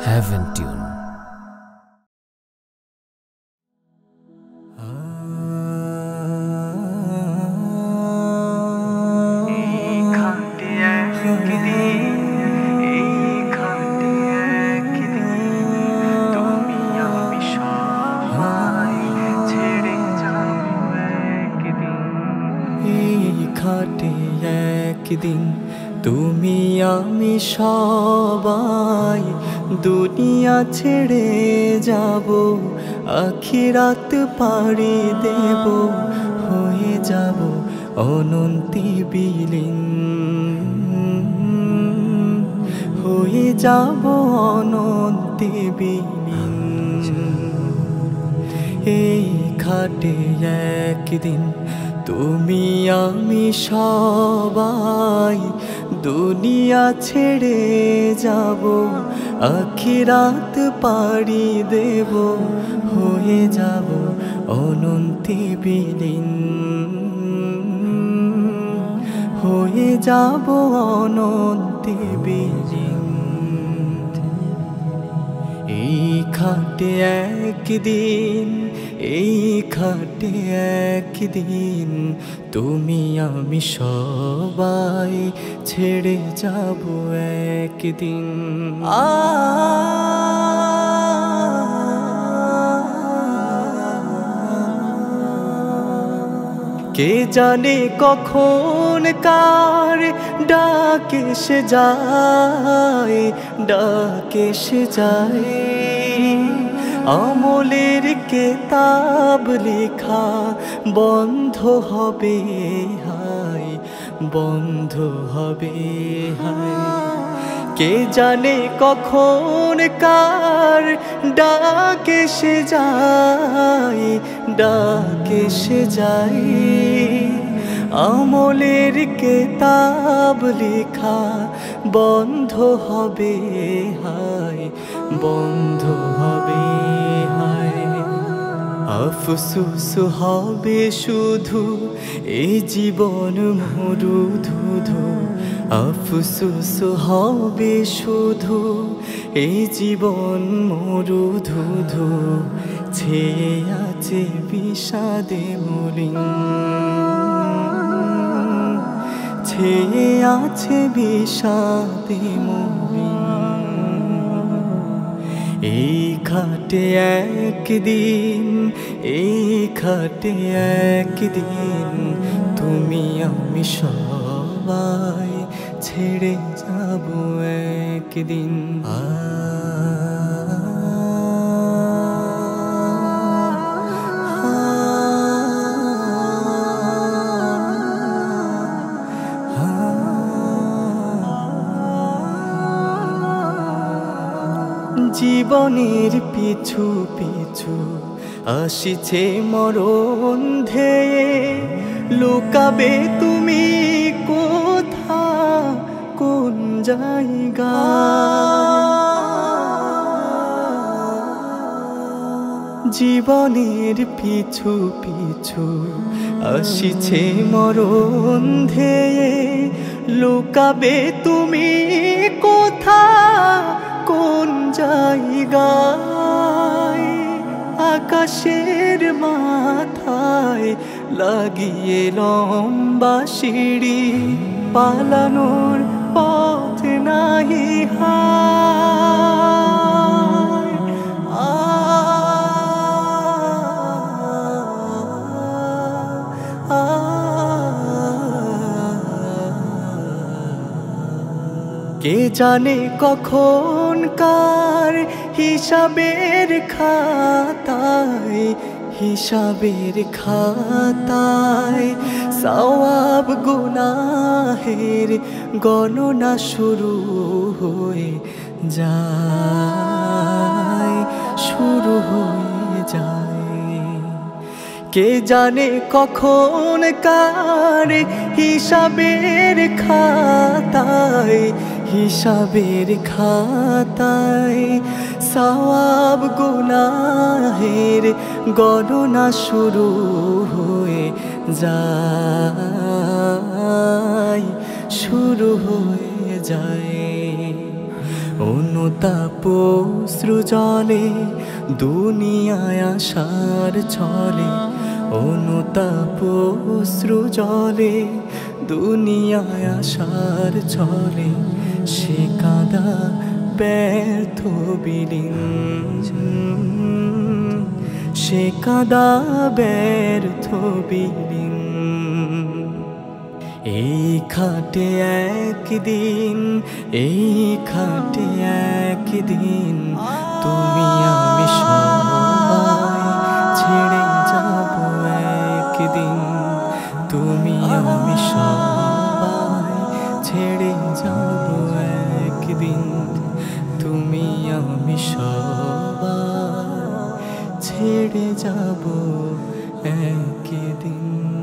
Heaven Tune. একদিন তুমি আমি সবাই দুনিয়া ছেড়ে যাব, আখিরাত পাড়ি দেব, হয়ে যাব অনন্তি বিলীন, হয়ে যাব অনন্তি বিলীন। এই ঘাটে একদিন তুমি আমি সবাই দুনিয়া ছেড়ে যাব, আখিরাত পাড়ি দেব, হয়ে যাব অনন্তি বিলীন, হয়ে যাব অনন্তি বিলীন। এই ঘাটে একদিন, এই ঘাটে একদিন তুমি আমি সবাই ছেড়ে যাব একদিন। কে জানে কখন কার ডাকে সে যায়, ডাকে সে যায়। আমলের কেতাব লেখা বন্ধ হবে হায়, বন্ধ হবে হায়। কে জানে কখন কার ডাকে সে যায়, ডাকে সে যায়। আমলের কেতাব লেখা বন্ধ হবে হায়, বন্ধ হবে হায়। আফসোস হবে শুধু এই জীবন মরুধুধু, আফসোস হবে শুধু এই জীবন মরুধুধু। ছেয়ে আছে বিষাদে মলিন, ছেয়ে আছে বিষাদে মলিন। এই ঘাটে একদিন, এই ঘাটে একদিন তুমি আমি সবাই ছেড়ে যাব একদিন। জীবনের পিছু পিছু আসিছে মরণ ধেয়ে, লুকাবে তুমি কোথা কোন জায়গা। জীবনের পিছু পিছু আসিছে মরণ ধেয়ে, লুকাবে তুমি কোথা কোন জায়গায়। আকাশের মাথায় লাগিয়ে লম্বা সিঁড়ি, পালানোর পথ নাহি হায়। কে জানে কখন কার হিসাবের খাতায়, হিসাবের খাতায় সওয়াব গুনাহের গণনা শুরু হয়ে যায়, শুরু হয়ে যায়। কে জানে কখন কার হিসাবের খাতায়, হিসাবের খাতায় সওয়াব গুনাহের গণনা শুরু হয়ে যায়, শুরু হয়ে যায়। অনুতাপ অশ্রুজলে দুনিয়ায় আসার ছলে, অনুতাপ অশ্রুজলে দুনিয়ায় আসার ছলে, সে কাঁদা ব্যর্থ বিলীন, সে কাঁদা ব্যর্থ বিলীন। এই খাটে একদিন, এই খাটে একদিন তুমি আমি সবাই ছেড়ে যাব একদিন, তুমি আমি সবাই ছেড়ে যাব একদিন, তুমি আমি সবাই ছেড়ে যাব একদিন।